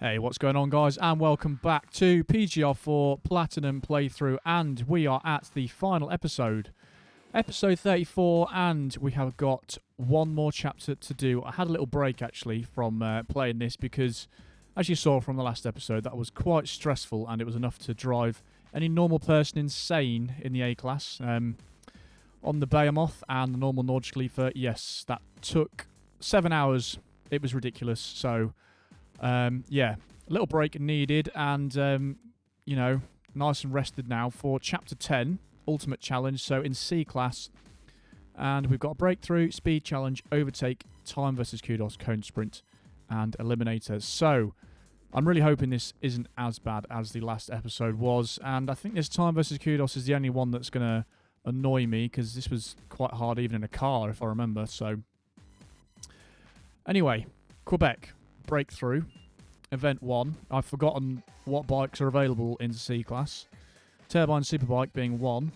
Hey, what's going on, guys, and welcome back to PGR4 Platinum Playthrough, and we are at the final episode, episode 34, and we have got one more chapter to do. I had a little break, actually, from playing this because, as you saw from the last episode, that was quite stressful, and it was enough to drive any normal person insane in the A-Class. On the Behemoth and the normal Nordschleifer, yes, that took 7 hours. It was ridiculous, so... yeah, a little break needed, and, you know, nice and rested now for Chapter 10, Ultimate Challenge, so in C-Class. And we've got a Breakthrough, Speed Challenge, Overtake, Time versus Kudos, Cone Sprint, and Eliminator. So, I'm really hoping this isn't as bad as the last episode was, and I think this Time versus Kudos is the only one that's going to annoy me, because this was quite hard even in a car, if I remember, so... Anyway, Quebec. Breakthrough, Event 1. I've forgotten what bikes are available in C-Class. Turbine Superbike being 1.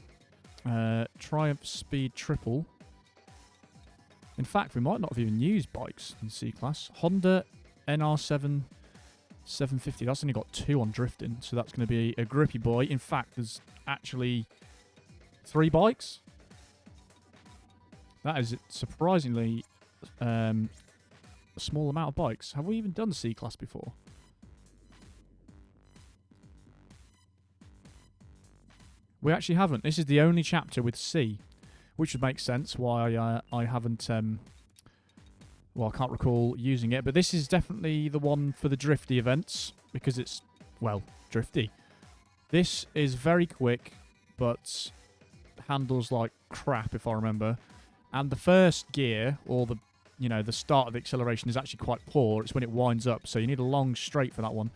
Triumph Speed Triple. In fact, we might not have even used bikes in C-Class. Honda NR7 750. That's only got 2 on drifting, so that's going to be a grippy boy. In fact, there's actually 3 bikes. That is surprisingly... a small amount of bikes. Have we even done C-Class before? We actually haven't. This is the only chapter with C, which would make sense why I haven't... well, I can't recall using it, but this is definitely the one for the drifty events, because it's, well, drifty. This is very quick, but handles like crap, if I remember. And the first gear, or the... you know, the start of the acceleration is actually quite poor. It's when it winds up, so you need a long straight for that one.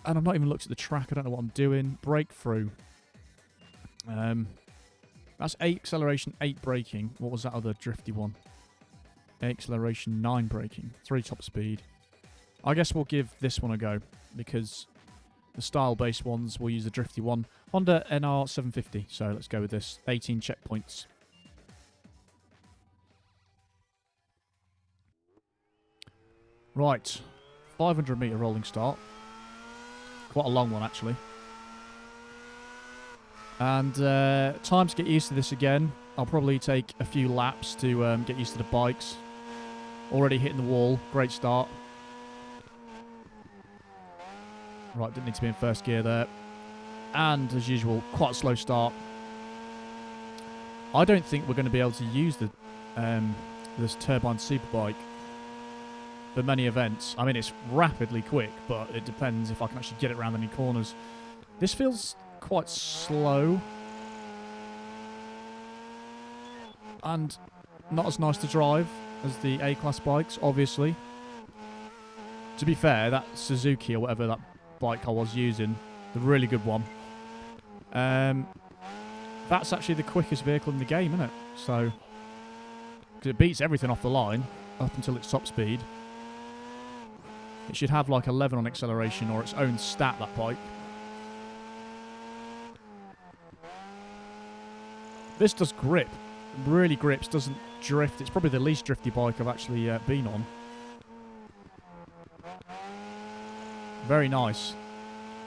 And I've not even looked at the track. I don't know what I'm doing. Breakthrough. That's 8 acceleration, 8 braking. What was that other drifty one? 8 acceleration, 9 braking. 3 top speed. I guess we'll give this one a go, because the style-based ones will use the drifty one. Honda NR 750, so let's go with this. 18 checkpoints. Right, 500 metre rolling start. Quite a long one, actually. And time to get used to this again. I'll probably take a few laps to get used to the bikes. Already hitting the wall. Great start. Right, didn't need to be in first gear there. And, as usual, quite a slow start. I don't think we're going to be able to use the this Turbine Superbike for many events. I mean, it's rapidly quick, but it depends if I can actually get it around any corners. This feels quite slow. And not as nice to drive as the A-Class bikes, obviously. To be fair, that Suzuki or whatever that bike I was using, the really good one, that's actually the quickest vehicle in the game, isn't it? So, because it beats everything off the line up until its top speed. It should have like 11 on acceleration or its own stat, that bike. This does grip. Really grips, doesn't drift. It's probably the least drifty bike I've actually been on. Very nice.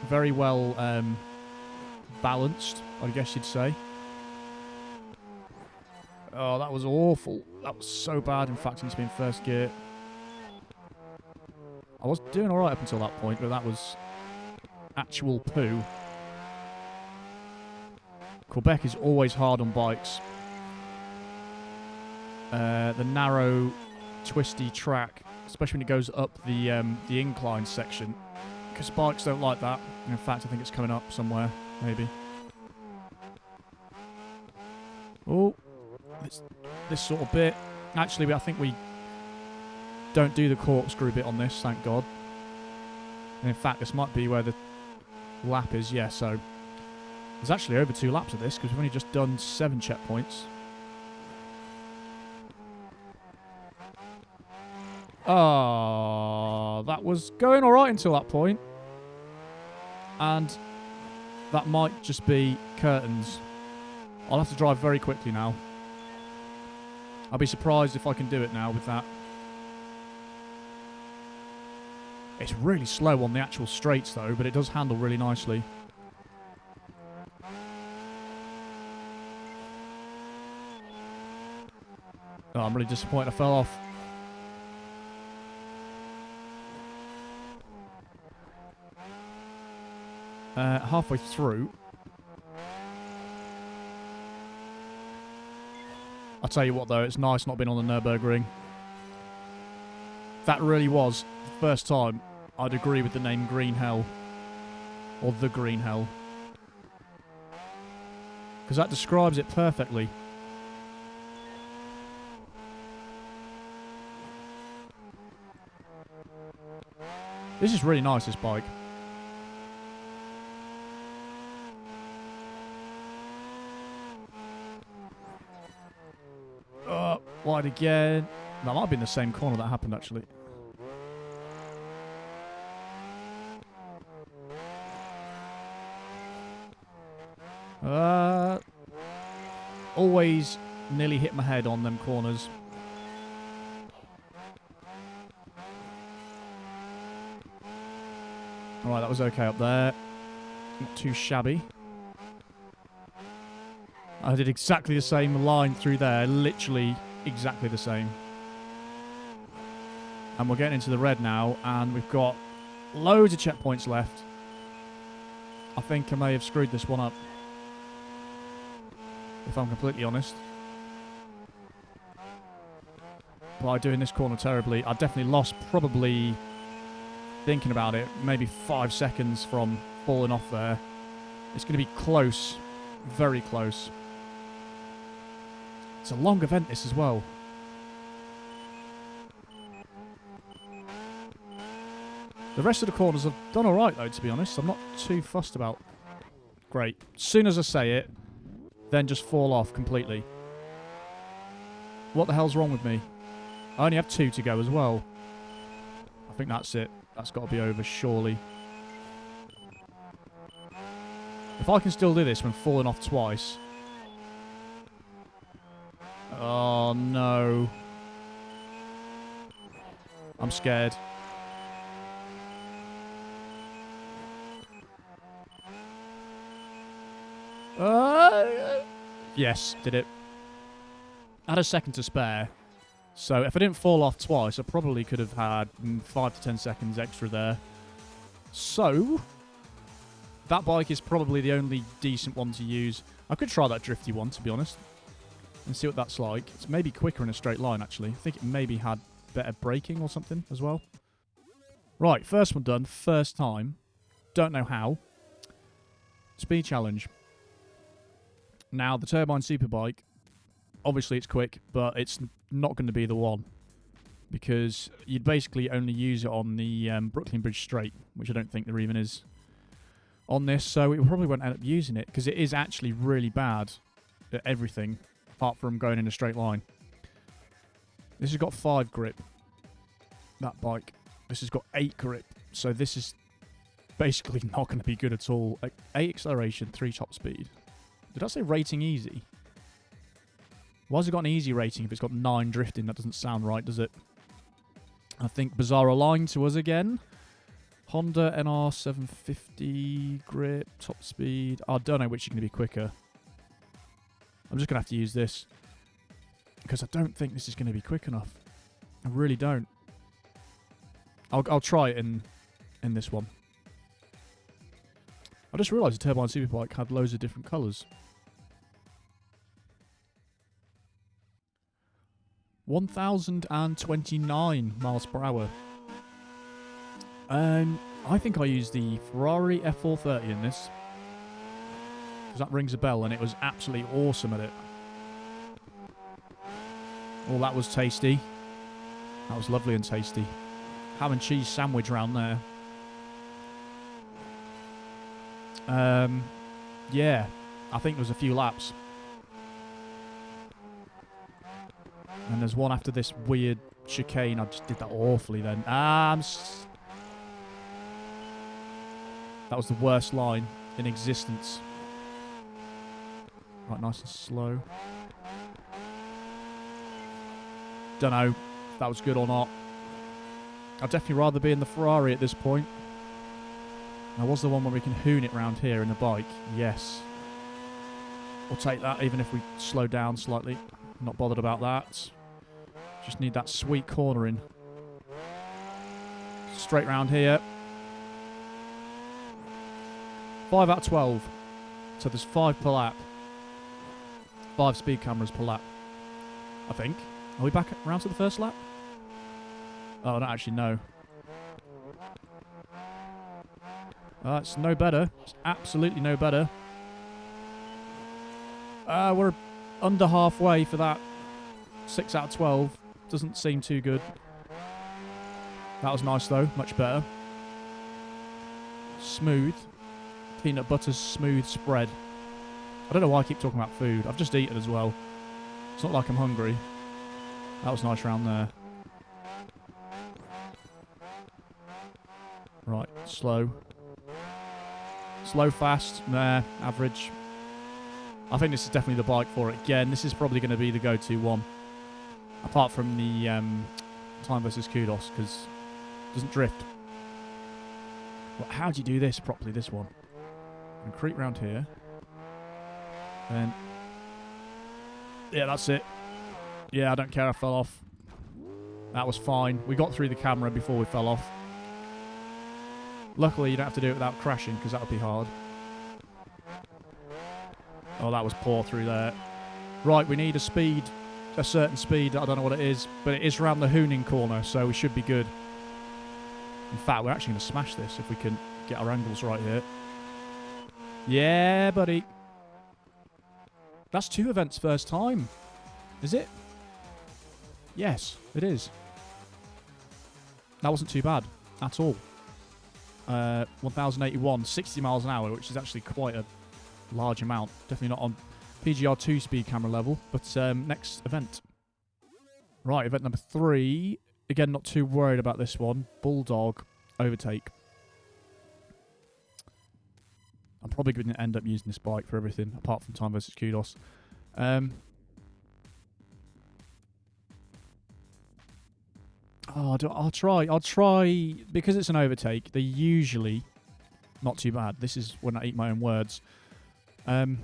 Very well balanced, I guess you'd say. Oh, that was awful. That was so bad. In fact, I need to be in first gear. I was doing alright up until that point, but that was actual poo. Quebec is always hard on bikes. The narrow, twisty track, especially when it goes up the incline section, because bikes don't like that. In fact, I think it's coming up somewhere, maybe. Oh, this sort of bit. Actually, I think we don't do the corkscrew bit on this, thank God. And in fact, this might be where the lap is. Yeah, so there's actually over 2 laps of this because we've only just done 7 checkpoints. Oh, that was going alright until that point. And that might just be curtains. I'll have to drive very quickly now. I'll be surprised if I can do it now with that. It's really slow on the actual straights though, but it does handle really nicely. Oh, I'm really disappointed I fell off. Halfway through. I'll tell you what though, it's nice not being on the Nürburgring. That really was the first time I'd agree with the name Green Hell. Or the Green Hell. Because that describes it perfectly. This is really nice, this bike. Wide again. That might have been the same corner that happened, actually. Always nearly hit my head on them corners. Alright, that was okay up there. Not too shabby. I did exactly the same line through there. Literally exactly the same. And we're getting into the red now, and we've got loads of checkpoints left. I think I may have screwed this one up, if I'm completely honest. By doing this corner terribly, I definitely lost, probably, thinking about it, maybe 5 seconds from falling off there. It's going to be close. Very close. It's a long event, this, as well. The rest of the corners have done alright, though, to be honest. I'm not too fussed about. Great. As soon as I say it, then just fall off completely. What the hell's wrong with me? I only have 2 to go as well. I think that's it. That's got to be over, surely. If I can still do this when falling off twice. Oh, no. I'm scared. Yes, did it. I had a second to spare. So if I didn't fall off twice, I probably could have had 5 to 10 seconds extra there. So, that bike is probably the only decent one to use. I could try that drifty one, to be honest, and see what that's like. It's maybe quicker in a straight line, actually. I think it maybe had better braking or something as well. Right, first one done, first time. Don't know how. Speed challenge. Now, the Turbine Superbike, obviously it's quick, but it's not going to be the one. Because you'd basically only use it on the Brooklyn Bridge Straight, which I don't think there even is on this. So we probably won't end up using it, because it is actually really bad at everything, apart from going in a straight line. This has got 5 grip, that bike. This has got 8 grip, so this is basically not going to be good at all. 8 acceleration, 3 top speed. Did I say rating easy? Why has it got an easy rating if it's got 9 drifting? That doesn't sound right, does it? I think Bizarro line to us again. Honda NR 750 grip, top speed. I don't know which is going to be quicker. I'm just going to have to use this. Because I don't think this is going to be quick enough. I really don't. I'll try it in this one. I just realised the Turbine Superbike had loads of different colours. 1,029 miles per hour. I think I used the Ferrari F430 in this. Because that rings a bell and it was absolutely awesome at it. Oh, that was tasty. That was lovely and tasty. Ham and cheese sandwich round there. Yeah, I think there was a few laps. And there's one after this weird chicane. I just did that awfully then. That was the worst line in existence. Right, nice and slow. Don't know if that was good or not. I'd definitely rather be in the Ferrari at this point. Now, was the one where we can hoon it round here in the bike? Yes. We'll take that even if we slow down slightly. Not bothered about that. Just need that sweet cornering. Straight round here. 5 out of 12. So there's 5 per lap. 5 speed cameras per lap. I think. Are we back around to the first lap? Oh, I don't actually know. It's no better. It's absolutely no better. We're under halfway for that. 6 out of 12. Doesn't seem too good. That was nice though. Much better. Smooth. Peanut butter smooth spread. I don't know why I keep talking about food. I've just eaten as well. It's not like I'm hungry. That was nice round there. Right, slow. Slow, fast. Nah, average. I think this is definitely the bike for it. Again, this is probably going to be the go-to one. Apart from the time versus Kudos, because it doesn't drift. Well, how do you do this properly, this one? And creep round here. And yeah, that's it. Yeah, I don't care, I fell off. That was fine. We got through the camera before we fell off. Luckily, you don't have to do it without crashing, because that would be hard. Oh, that was poor through there. Right, we need a speed, a certain speed. I don't know what it is, but it is around the hooning corner, so we should be good. In fact, we're actually going to smash this if we can get our angles right here. Yeah, buddy. That's 2 events first time. Is it? Yes, it is. That wasn't too bad at all. 1081, 60 miles an hour, which is actually quite a large amount. Definitely not on PGR2 speed camera level, but next event. Right, event number 3. Again, not too worried about this one. Bulldog Overtake. I'm probably going to end up using this bike for everything, apart from time versus Kudos. I'll try, because it's an overtake, they're usually not too bad. This is when I eat my own words. But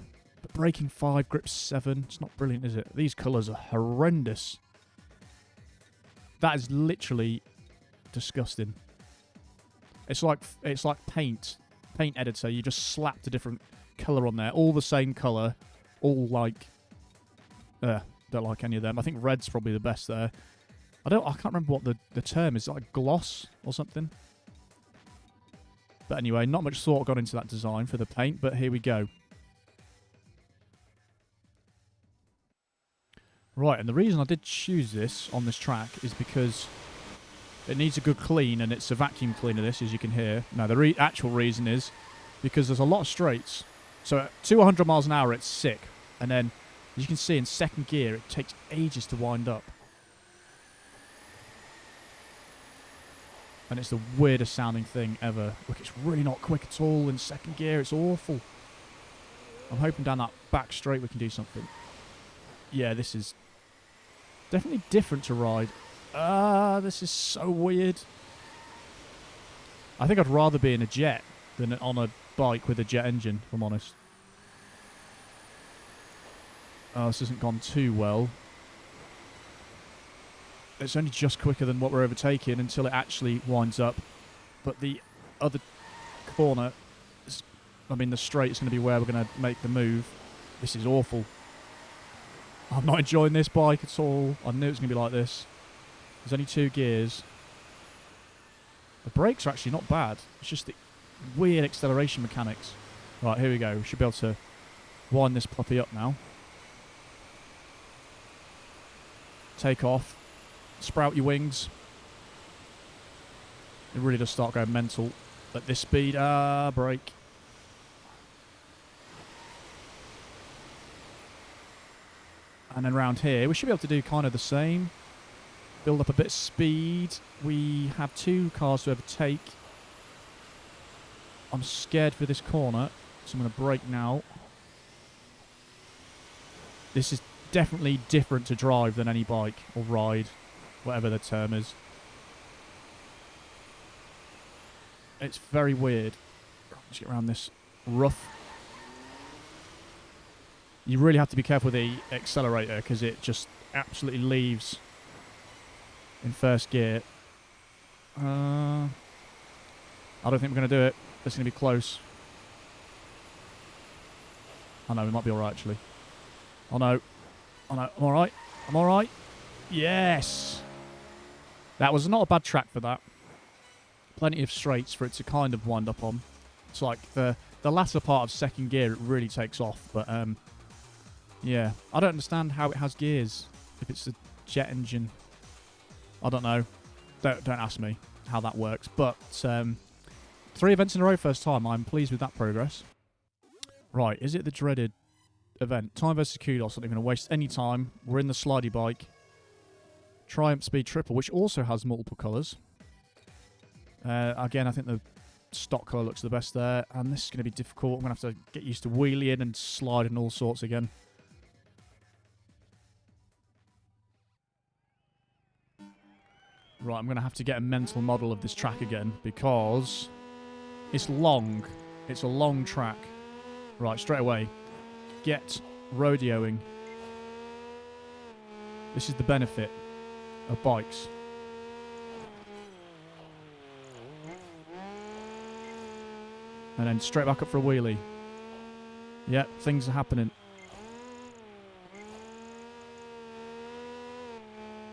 braking 5, grip 7, it's not brilliant, is it? These colours are horrendous. That is literally disgusting. It's like paint editor. You just slapped a different colour on there, all the same colour, all like, don't like any of them. I think red's probably the best there. I can't remember what the term is, like gloss or something. But anyway, not much thought got into that design for the paint, but here we go. Right, and the reason I did choose this on this track is because it needs a good clean, and it's a vacuum cleaner, this, as you can hear. Now, the actual reason is because there's a lot of straights. So at 200 miles an hour, it's sick. And then, as you can see, in second gear, it takes ages to wind up. And it's the weirdest sounding thing ever. Look, it's really not quick at all in second gear. It's awful. I'm hoping down that back straight we can do something. Yeah, this is definitely different to ride. This is so weird. I think I'd rather be in a jet than on a bike with a jet engine, if I'm honest. Oh, this hasn't gone too well. It's only just quicker than what we're overtaking until it actually winds up. But the other corner, the straight is going to be where we're going to make the move. This is awful. I'm not enjoying this bike at all. I knew it was going to be like this. There's only 2 gears. The brakes are actually not bad. It's just the weird acceleration mechanics. Right, here we go. We should be able to wind this puppy up now. Take off. Sprout your wings. It really does start going mental at this speed. Brake. And then round here, we should be able to do kind of the same. Build up a bit of speed. We have 2 cars to overtake. I'm scared for this corner, so I'm going to brake now. This is definitely different to drive than any bike or ride, whatever the term is. It's very weird. Let's get around this rough. You really have to be careful with the accelerator because it just absolutely leaves in first gear. I don't think we're going to do it. It's going to be close. Oh no, we might be alright actually. Oh no. Oh no, I'm alright. I'm alright. Yes! That was not a bad track for that. Plenty of straights for it to kind of wind up on. It's like the latter part of second gear, it really takes off. But yeah, I don't understand how it has gears if it's a jet engine. I don't know. Don't ask me how that works. But 3 events in a row first time. I'm pleased with that progress. Right, is it the dreaded event? Time versus Kudos. I'm not going to waste any time. We're in the slidey bike. Triumph Speed Triple, which also has multiple colours. Again, I think the stock colour looks the best there. And this is going to be difficult. I'm going to have to get used to wheeling and sliding all sorts again. Right, I'm going to have to get a mental model of this track again because it's long. It's a long track. Right, straight away. Get rodeoing. This is the benefit of bikes. And then straight back up for a wheelie. Yep, things are happening.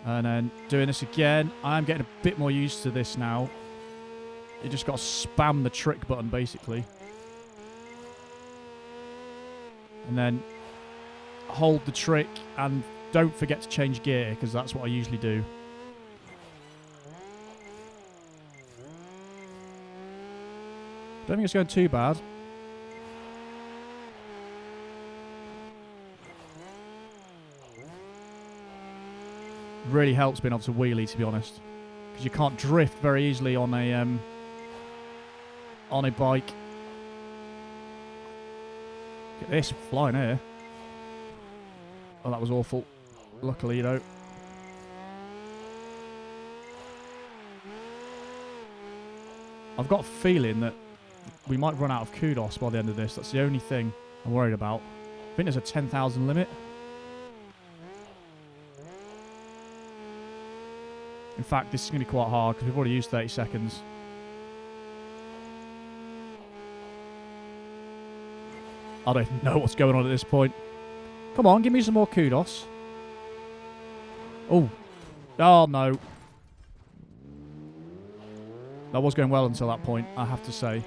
And then doing this again. I'm getting a bit more used to this now. You just got to spam the trick button, basically. And then hold the trick and don't forget to change gear, because that's what I usually do. Don't think it's going too bad. Really helps being able to wheelie, to be honest, because you can't drift very easily on a bike. Look at this flying here. Oh, that was awful. Luckily, though. I've got a feeling that we might run out of Kudos by the end of this. That's the only thing I'm worried about. I think there's a 10,000 limit. In fact, this is going to be quite hard because we've already used 30 seconds. I don't even know what's going on at this point. Come on, give me some more Kudos. Oh. Oh, no. That was going well until that point, I have to say.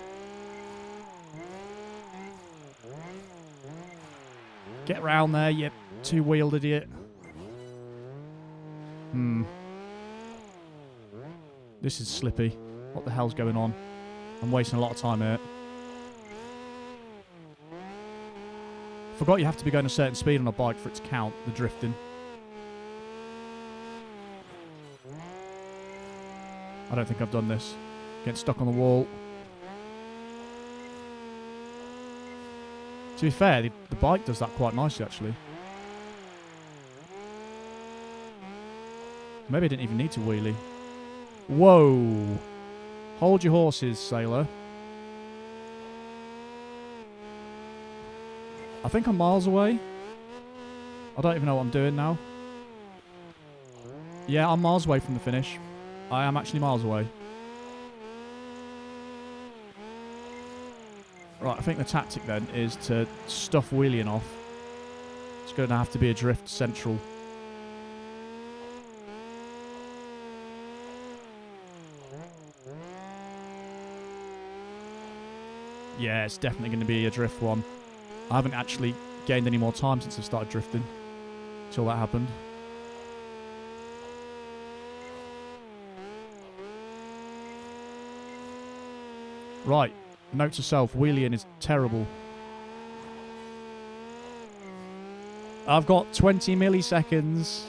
Get round there, you two-wheeled idiot. This is slippy. What the hell's going on? I'm wasting a lot of time here. Forgot you have to be going a certain speed on a bike for it to count, the drifting. I don't think I've done this. Getting stuck on the wall. To be fair, the bike does that quite nicely, actually. Maybe I didn't even need to wheelie. Whoa. Hold your horses, sailor. I think I'm miles away. I don't even know what I'm doing now. Yeah, I'm miles away from the finish. I am actually miles away. Right, I think the tactic then is to stuff wheeling off. It's going to have to be a drift central. Yeah, it's definitely going to be a drift one. I haven't actually gained any more time since I started drifting. Until that happened. Right. Note to self, wheeling is terrible. I've got 20 milliseconds.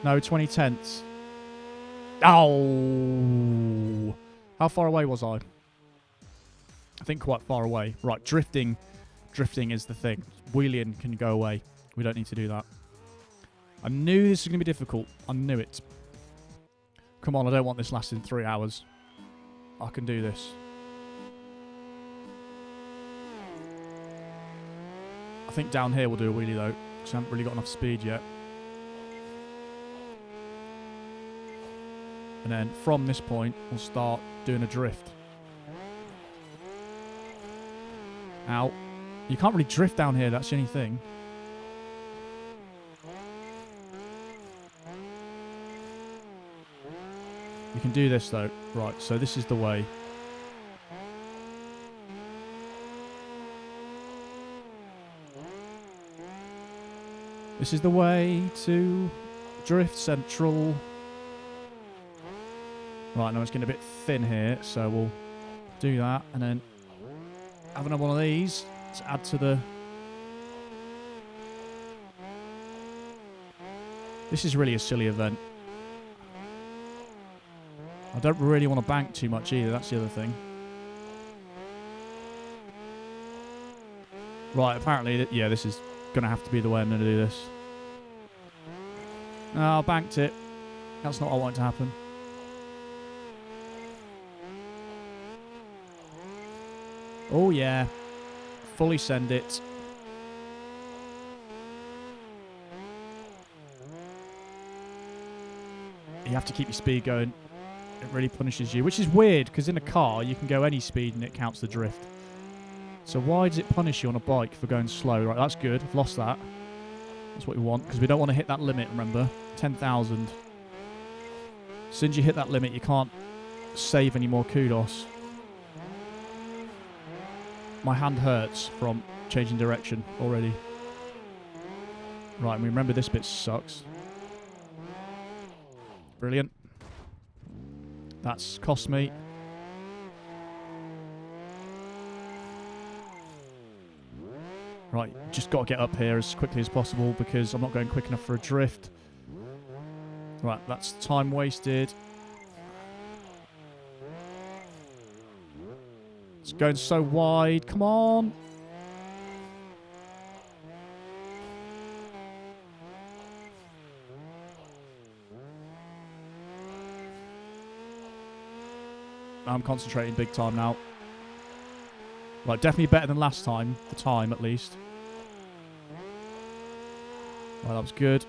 No, 20 tenths. Oh! How far away was I? I think quite far away. Right, drifting is the thing. Wheeling can go away. We don't need to do that. I knew this was going to be difficult. I knew it. Come on, I don't want this lasting 3 hours. I can do this. I think down here we'll do a wheelie though, because I haven't really got enough speed yet. And then from this point, we'll start doing a drift. Ow. You can't really drift down here, that's the only thing. You can do this though. Right, so this is the way. This is the way to Drift Central. Right, now it's getting a bit thin here, so we'll do that, and then have another one of these to add to the... This is really a silly event. I don't really want to bank too much either, that's the other thing. Right, apparently, yeah, this is going to have to be the way I'm going to do this. No, I banked it. That's not what I wanted to happen. Oh, yeah. Fully send it. You have to keep your speed going. It really punishes you, which is weird, because in a car, you can go any speed and it counts the drift. So why does it punish you on a bike for going slow? Right, that's good. I've lost that. That's what we want, because we don't want to hit that limit, remember? 10,000. As soon as you hit that limit, you can't save any more kudos. My hand hurts from changing direction already. Right, and we remember this bit sucks. Brilliant. That's cost me. Right, just got to get up here as quickly as possible because I'm not going quick enough for a drift. Right, that's time wasted. It's going so wide. Come on. I'm concentrating big time now. Right, definitely better than last time. The time, at least. Right, that was good.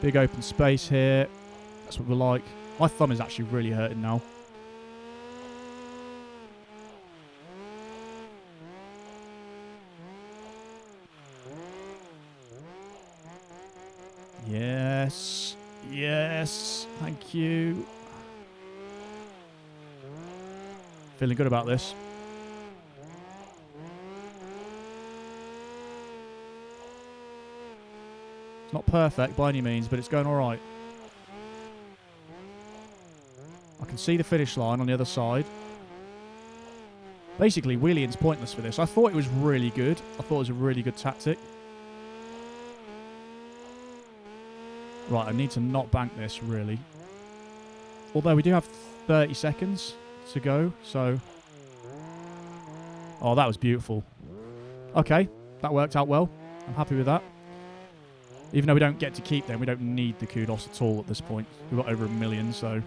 Big open space here. That's what we like. My thumb is actually really hurting now. Yes. Yes. Thank you. Feeling good about this. It's not perfect by any means, but it's going all right. I can see the finish line on the other side. Basically, wheeling's pointless for this. I thought it was really good. I thought it was a really good tactic. Right, I need to not bank this, really. Although we do have 30 seconds to go, so... Oh, that was beautiful. Okay, that worked out well. I'm happy with that. Even though we don't get to keep them, we don't need the kudos at all at this point. We've got over 1 million, so...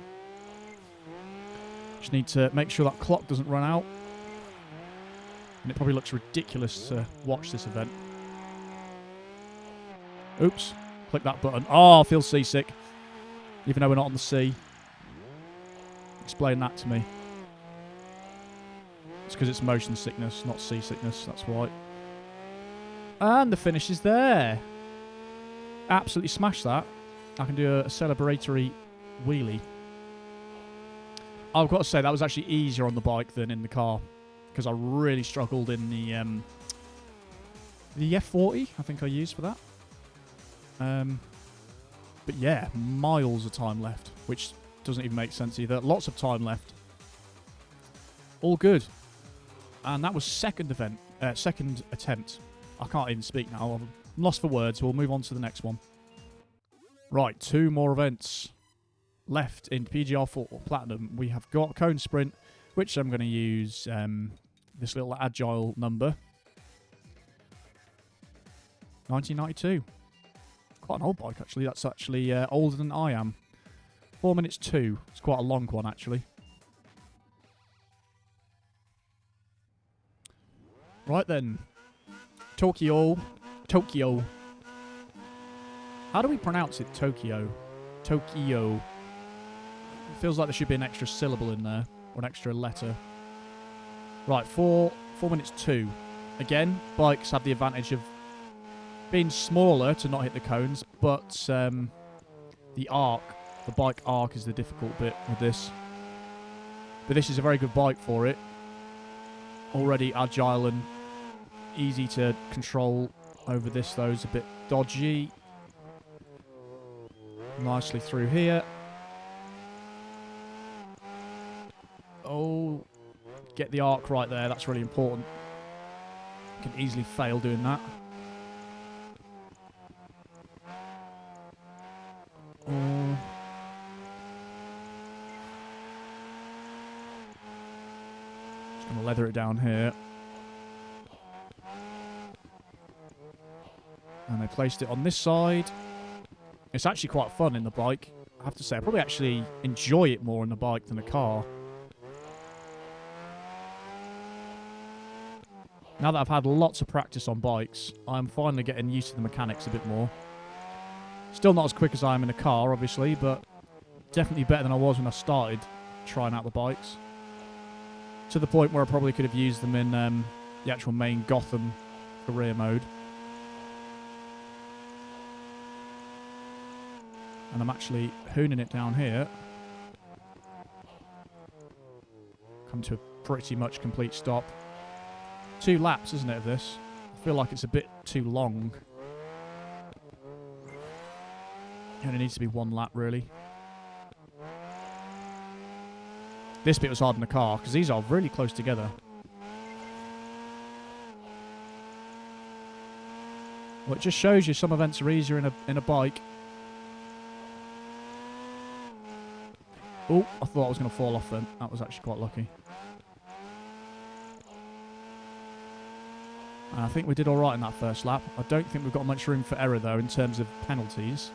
Just need to make sure that clock doesn't run out. And it probably looks ridiculous to watch this event. Oops. Click that button. Oh, I feel seasick. Even though we're not on the sea. Explain that to me. It's because it's motion sickness, not seasickness. That's why. And the finish is there. Absolutely smashed that. I can do a celebratory wheelie. I've got to say, that was actually easier on the bike than in the car. Because I really struggled in the F40, I think I used for that. But yeah, miles of time left, which doesn't even make sense either. Lots of time left. All good. And that was second attempt. I can't even speak now. I'm lost for words. We'll move on to the next one. Right, 2 more events left in PGR4 Platinum. We have got Cone Sprint, which I'm going to use this little agile number. 1992. Quite an old bike, actually. That's actually older than I am. 4 minutes 2. It's quite a long one, actually. Right then. Tokyo. Tokyo. How do we pronounce it? Tokyo. Tokyo. It feels like there should be an extra syllable in there. Or an extra letter. Right, 4 minutes 2. Again, bikes have the advantage of being smaller to not hit the cones, but the bike arc is the difficult bit with this. But this is a very good bike for it. Already agile and easy to control. Over this, though, is a bit dodgy. Nicely through here. Oh, get the arc right there. That's really important. Can easily fail doing that. Oh. Just going to leather it down here. And they placed it on this side. It's actually quite fun in the bike. I have to say, I probably actually enjoy it more in the bike than a car. Now that I've had lots of practice on bikes, I'm finally getting used to the mechanics a bit more. Still not as quick as I am in a car, obviously, but definitely better than I was when I started trying out the bikes. To the point where I probably could have used them in the actual main Gotham career mode. And I'm actually hooning it down here. Come to a pretty much complete stop. 2 laps, isn't it, of this? I feel like it's a bit too long. It only needs to be 1 lap, really. This bit was hard in the car, because these are really close together. Well, it just shows you some events are easier in a bike. Oh, I thought I was going to fall off then. That was actually quite lucky. And I think we did alright in that first lap. I don't think we've got much room for error, though, in terms of penalties.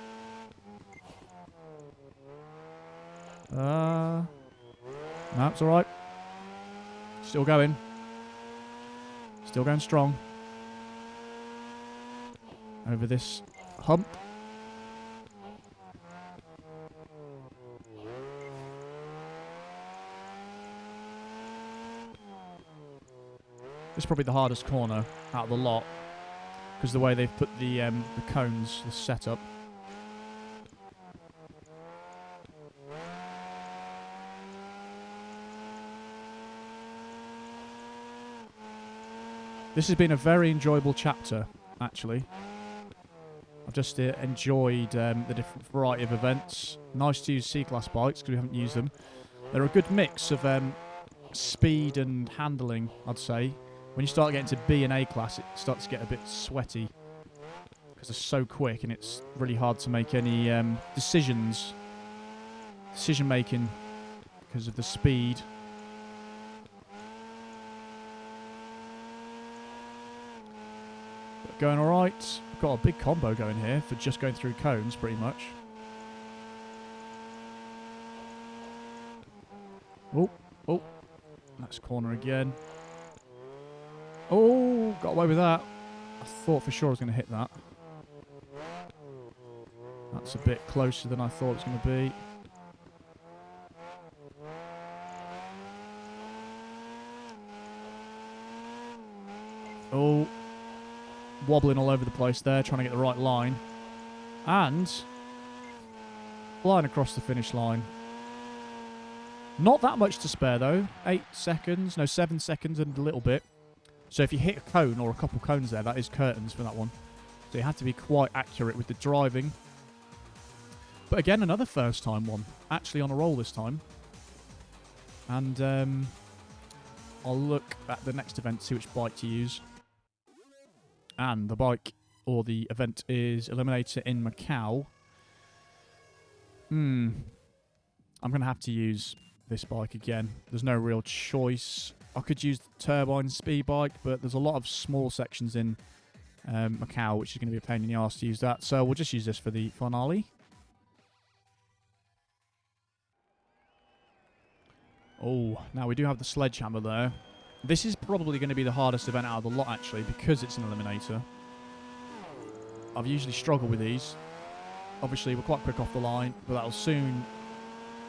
No, it's alright. Still going. Still going strong. Over this hump. This is probably the hardest corner out of the lot, because the way they've put the cones, the setup. This has been a very enjoyable chapter, actually. I've just enjoyed the different variety of events. Nice to use C-Class bikes, because we haven't used them. They're a good mix of speed and handling, I'd say. When you start getting to B and A class, it starts to get a bit sweaty because they're so quick, and it's really hard to make any decision making because of the speed. But going all right. Got a big combo going here for just going through cones, pretty much. Oh, next corner again. Oh, got away with that. I thought for sure I was going to hit that. That's a bit closer than I thought it was going to be. Oh, wobbling all over the place there, trying to get the right line. And flying across the finish line. Not that much to spare, though. 8 seconds. No, 7 seconds and a little bit. So if you hit a cone or a couple cones there, that is curtains for that one. So you have to be quite accurate with the driving. But again, another first-time one. Actually on a roll this time. And I'll look at the next event, see which bike to use. And the bike, or the event, is Eliminator in Macau. I'm going to have to use this bike again. There's no real choice. I could use the turbine speed bike, but there's a lot of small sections in Macau, which is going to be a pain in the arse to use that. So we'll just use this for the finale. Oh, now we do have the sledgehammer there. This is probably going to be the hardest event out of the lot, actually, because it's an Eliminator. I've usually struggled with these. Obviously, we're quite quick off the line, but that'll soon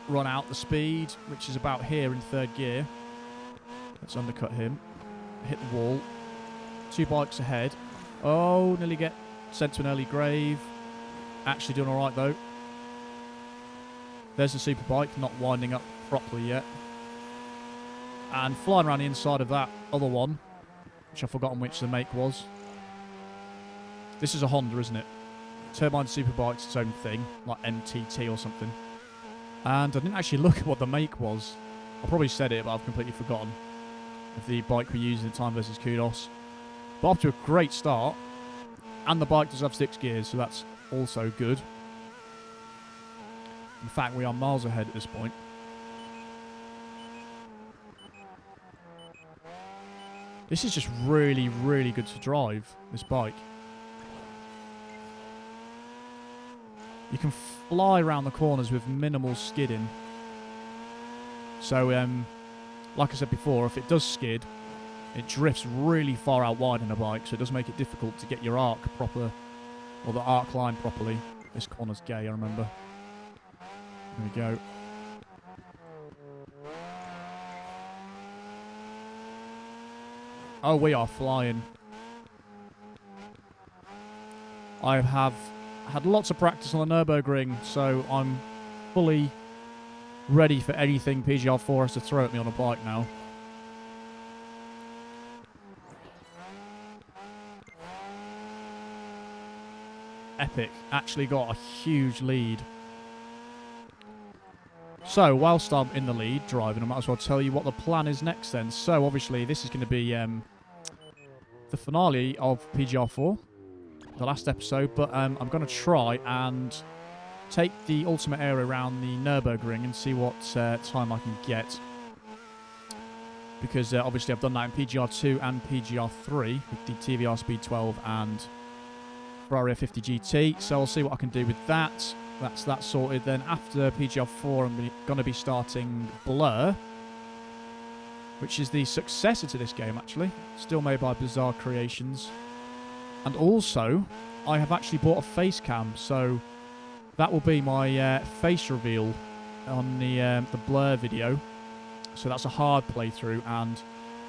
run out the speed, which is about here in third gear. Let's undercut him. Hit the wall. 2 bikes ahead. Oh, nearly get sent to an early grave. Actually doing all right, though. There's the super bike, not winding up properly yet. And flying around the inside of that other one, which I've forgotten which the make was. This is a Honda, isn't it? Turbine Superbike's its own thing, like MTT or something. And I didn't actually look at what the make was. I probably said it, but I've completely forgotten. Of the bike we used in Time versus Kudos. But off to a great start. And the bike does have 6 gears, so that's also good. In fact, we are miles ahead at this point. This is just really, really good to drive, this bike. You can fly around the corners with minimal skidding. So, like I said before, if it does skid, it drifts really far out wide in a bike, so it does make it difficult to get your arc proper, or the arc line properly. This corner's gay, I remember. There we go. Oh, we are flying. I have had lots of practice on the Nürburgring, so I'm fully ready for anything PGR4 has to throw at me on a bike now. Epic actually got a huge lead. So, whilst I'm in the lead driving, I might as well tell you what the plan is next then. So, obviously, this is going to be the finale of PGR4, the last episode, but I'm going to try and take the ultimate area around the Nürburgring and see what time I can get. Because obviously I've done that in PGR2 and PGR3 with the TVR Speed 12 and Ferrari F50 GT, so I'll see what I can do with that. That's that sorted. Then after PGR4 I'm going to be starting Blur, which is the successor to this game actually, still made by Bizarre Creations. And also, I have actually bought a face cam, so that will be my face reveal on the Blur video. So that's a hard playthrough, and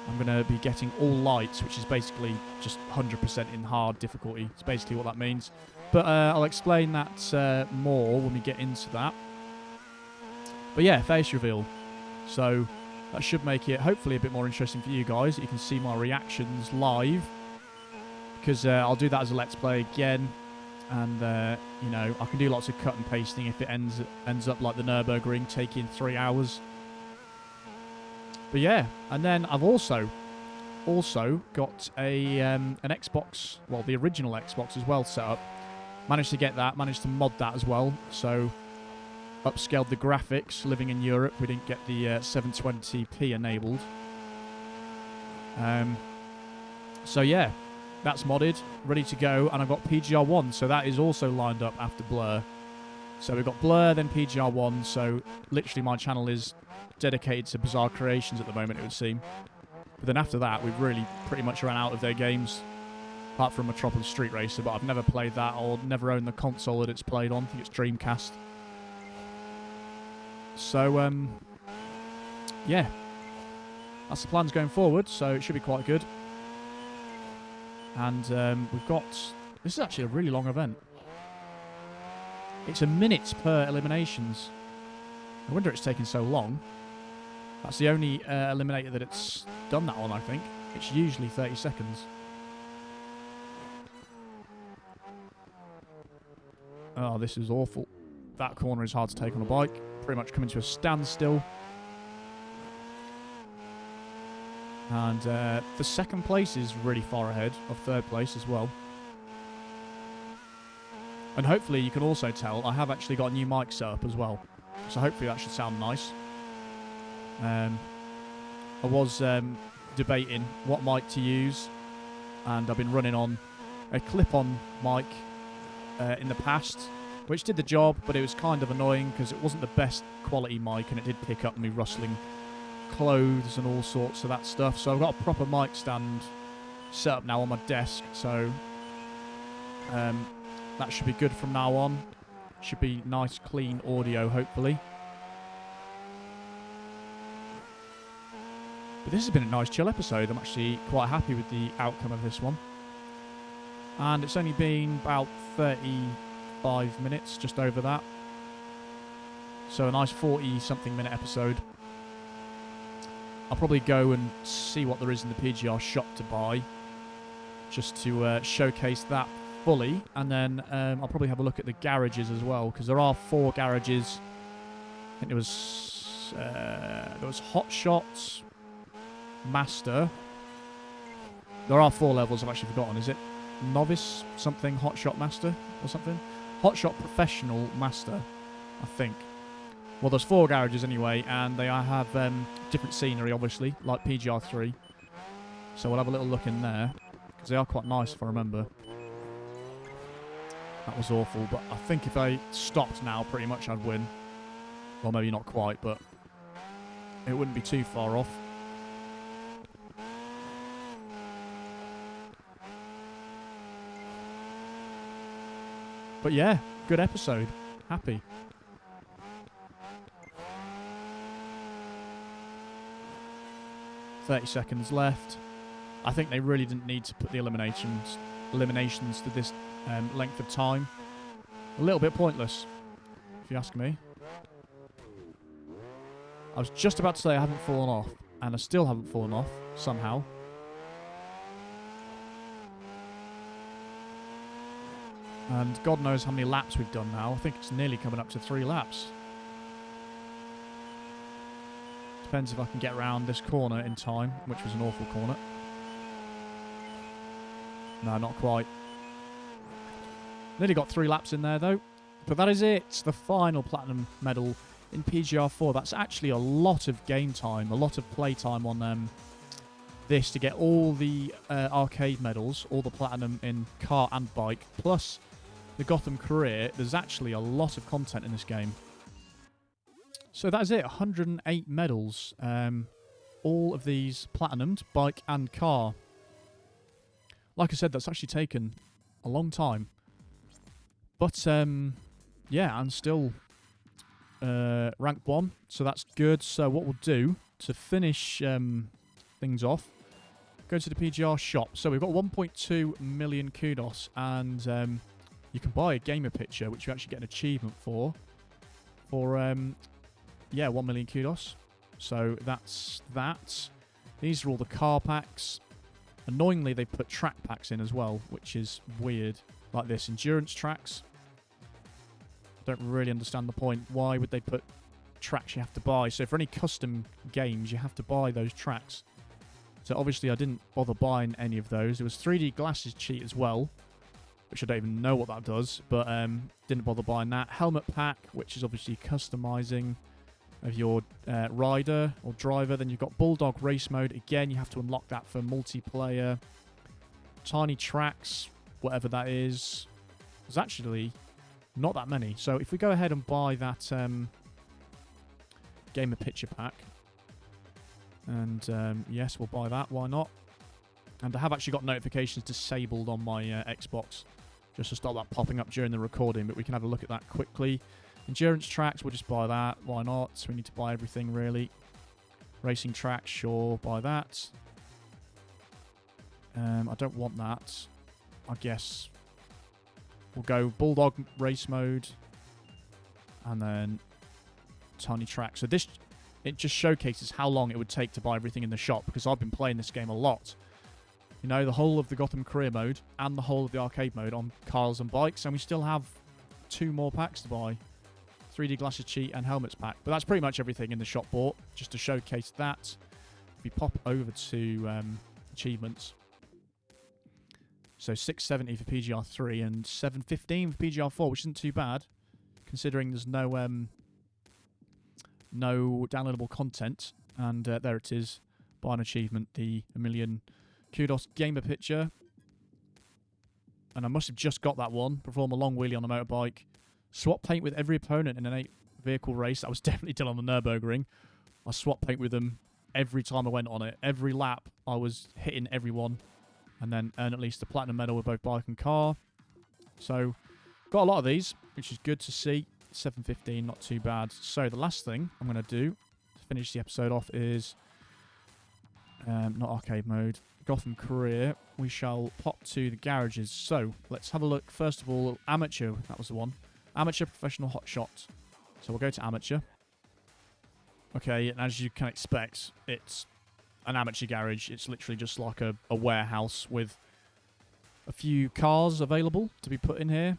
I'm going to be getting all lights, which is basically just 100% in hard difficulty. It's basically what that means. But I'll explain that more when we get into that. But yeah, face reveal. So that should make it hopefully a bit more interesting for you guys. You can see my reactions live. Because I'll do that as a Let's Play again. And, you know, I can do lots of cut and pasting if it ends up like the Nürburgring, taking 3 hours. But yeah, and then I've also got an Xbox, well, the original Xbox as well set up. Managed to get that, managed to mod that as well. So, upscaled the graphics, living in Europe. We didn't get the 720p enabled. So yeah, that's modded, ready to go. And I've got PGR1, so that is also lined up after Blur. So we've got Blur, then PGR1, so literally my channel is dedicated to Bizarre Creations at the moment, it would seem. But then after that, we've really pretty much run out of their games, apart from Metropolis Street Racer, but I've never played that or never owned the console that it's played on. I think it's Dreamcast. So, yeah, that's the plans going forward, so it should be quite good. And we've got... This is actually a really long event. It's a minute per eliminations. No wonder it's taken so long. That's the only eliminator that it's done that on, I think. It's usually 30 seconds. Oh, this is awful. That corner is hard to take on a bike. Pretty much coming to a standstill. And the second place is really far ahead of third place as well. And hopefully you can also tell I have actually got a new mic set up as well. So hopefully that should sound nice. I was debating what mic to use, and I've been running on a clip-on mic in the past, which did the job, but it was kind of annoying because it wasn't the best quality mic, and it did pick up me rustling clothes and all sorts of that stuff. So I've got a proper mic stand set up now on my desk, so that should be good from now on. Should be nice, clean audio, hopefully. But this has been a nice, chill episode. I'm actually quite happy with the outcome of this one. And it's only been about 35 minutes, just over that. So a nice 40-something minute episode. I'll probably go and see what there is in the PGR shop to buy, just to showcase that fully. And then I'll probably have a look at the garages as well, because there are 4 garages. I think there was Hot Shots, Master. There are 4 levels. I've actually forgotten. Is it Novice something, Hot Shot Master or something? Hot Shot Professional Master, I think. Well, there's 4 garages anyway, and they have different scenery, obviously, like PGR3. So we'll have a little look in there, because they are quite nice, if I remember. That was awful, but I think if I stopped now, pretty much I'd win. Well, maybe not quite, but it wouldn't be too far off. But yeah, good episode. Happy. .30 seconds left. I think they really didn't need to put the eliminations to this length of time. A little bit pointless, if you ask me. I was just about to say I haven't fallen off, and I still haven't fallen off, somehow. And God knows how many laps we've done now. I think it's nearly coming up to 3 laps. Depends if I can get around this corner in time, which was an awful corner. No, not quite. Nearly got 3 laps in there, though. But that is it. The final Platinum medal in PGR4. That's actually a lot of game time, a lot of play time on this to get all the arcade medals, all the Platinum in car and bike, plus the Gotham career. There's actually a lot of content in this game. So that is it, 108 medals. All of these platinumed, bike and car. Like I said, that's actually taken a long time. But, yeah, and still rank 1, so that's good. So what we'll do to finish things off, go to the PGR shop. So we've got 1.2 million Kudos, and you can buy a gamer picture, which you actually get an achievement for yeah, 1 million Kudos. So that's that. These are all the car packs. Annoyingly, they put track packs in as well, which is weird. Like this, endurance tracks. Don't really understand the point. Why would they put tracks you have to buy? So for any custom games, you have to buy those tracks. So obviously I didn't bother buying any of those. There was 3D glasses cheat as well, which I don't even know what that does, but didn't bother buying that. Helmet pack, which is obviously customizing of your rider or driver. Then you've got Bulldog Race Mode. Again, you have to unlock that for multiplayer. Tiny tracks, whatever that is. There's actually not that many. So if we go ahead and buy that Gamer Picture Pack, and yes, we'll buy that. Why not? And I have actually got notifications disabled on my Xbox, just to stop that popping up during the recording, but we can have a look at that quickly. Endurance tracks, we'll just buy that. Why not? So we need to buy everything, really. Racing tracks, sure, buy that. I don't want that. I guess we'll go Bulldog Race Mode, and then Tiny Track. So this, it just showcases how long it would take to buy everything in the shop, because I've been playing this game a lot. You know, the whole of the Gotham Career mode and the whole of the arcade mode on cars and bikes, and we still have 2 more packs to buy. 3D Glasses Cheat and Helmets Pack. But that's pretty much everything in the shop bought, just to showcase that. If we pop over to achievements. So 670 for PGR3 and 715 for PGR4, which isn't too bad, considering there's no downloadable content. And there it is, buy an achievement, the 1 million Kudos gamer picture. And I must have just got that one. Perform a long wheelie on a motorbike. Swap paint with every opponent in an 8-vehicle race. That was definitely done on the Nürburgring. I swap paint with them every time I went on it. Every lap, I was hitting everyone. And then earn at least a platinum medal with both bike and car. So, got a lot of these, which is good to see. 7:15, not too bad. So, the last thing I'm going to do to finish the episode off is... not arcade mode. Gotham Career. We shall pop to the garages. So, let's have a look. First of all, amateur. That was the one. Amateur, professional, hot shot. So, we'll go to amateur. Okay, and as you can expect, it's an amateur garage. It's literally just like a warehouse with a few cars available to be put in here.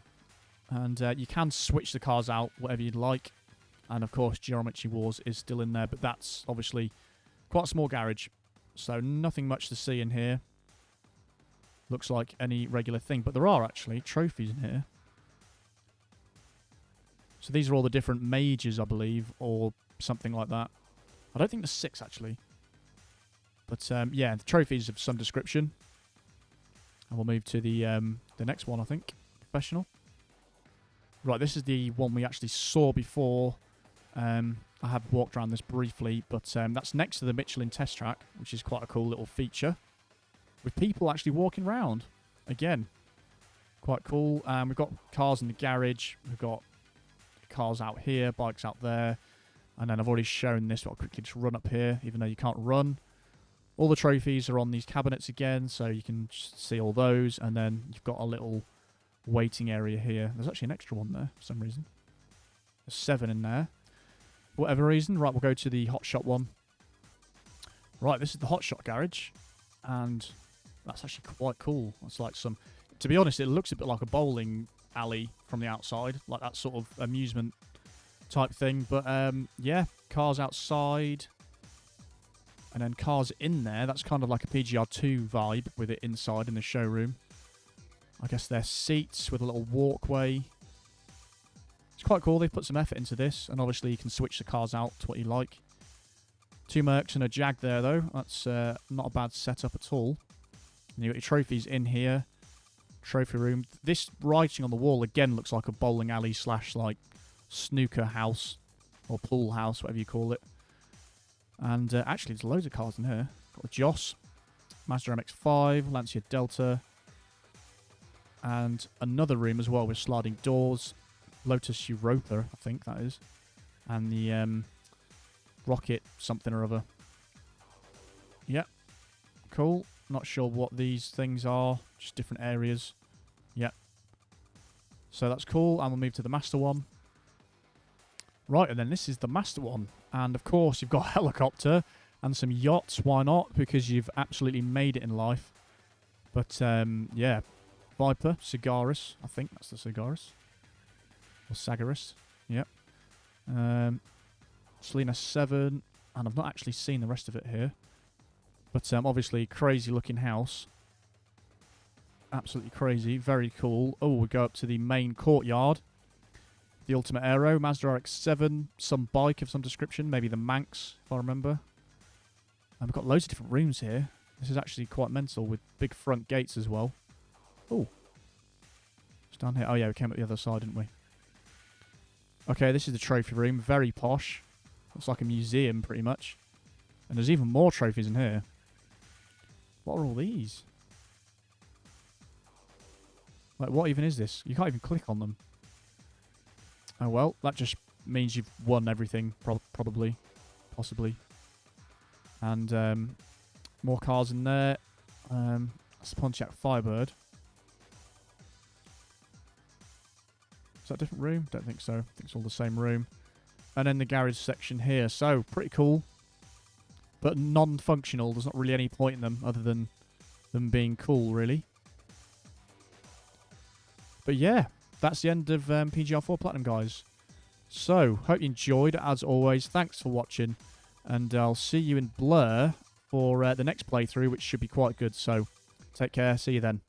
And you can switch the cars out, whatever you'd like. And, of course, Geometry Wars is still in there, but that's obviously quite a small garage. So nothing much to see in here. Looks like any regular thing. But there are actually trophies in here. So these are all the different majors, I believe, or something like that. I don't think there's 6, actually. But, yeah, the trophies of some description. And we'll move to the next one, I think. Professional. Right, this is the one we actually saw before. I have walked around this briefly, but that's next to the Michelin test track, which is quite a cool little feature. With people actually walking around. Again, quite cool. We've got cars in the garage. We've got cars out here, bikes out there. And then I've already shown this, but I'll quickly just run up here, even though you can't run. All the trophies are on these cabinets again, so you can see all those. And then you've got a little waiting area here. There's actually an extra one there for some reason. There's 7 in there. For whatever reason. Right, we'll go to the hot shot one. Right, this is the hot shot garage. And that's actually quite cool. It's like some... To be honest, it looks a bit like a bowling alley from the outside. Like that sort of amusement type thing. But, yeah, cars outside. And then cars in there. That's kind of like a PGR2 vibe with it inside in the showroom. I guess they're seats with a little walkway. It's quite cool. They've put some effort into this. And obviously you can switch the cars out to what you like. 2 Mercs and a Jag there, though. That's not a bad setup at all. And you've got your trophies in here. Trophy room. This writing on the wall, again, looks like a bowling alley / like snooker house. Or pool house, whatever you call it. And actually, there's loads of cars in here. Got a Joss. Mazda MX-5. Lancia Delta. And another room as well with sliding doors. Lotus Europa, I think that is. And the Rocket something or other. Yep. Cool. Not sure what these things are. Just different areas. Yep. So that's cool. And we'll move to the Master one. Right, and then this is the Master one. And of course, you've got a helicopter and some yachts. Why not? Because you've absolutely made it in life. But, yeah. Viper, Cigaris. I think that's the Cigaris. Or Sagaris. Yep. Selena 7. And I've not actually seen the rest of it here. But obviously, crazy looking house. Absolutely crazy. Very cool. Oh, we go up to the main courtyard. The Ultimate Aero. Mazda RX-7. Some bike of some description. Maybe the Manx, if I remember. And we've got loads of different rooms here. This is actually quite mental with big front gates as well. Oh. It's down here. Oh, yeah, we came up the other side, didn't we? Okay, this is the trophy room. Very posh. Looks like a museum, pretty much. And there's even more trophies in here. What are all these? Like, what even is this? You can't even click on them. Oh, well, that just means you've won everything, probably. Possibly. And more cars in there. That's the Pontiac Firebird. Is that a different room? Don't think so. I think it's all the same room. And then the garage section here. So, pretty cool. But non-functional. There's not really any point in them other than them being cool, really. But yeah, that's the end of PGR4 Platinum, guys. So, hope you enjoyed. As always, thanks for watching. And I'll see you in Blur for the next playthrough, which should be quite good. So, take care. See you then.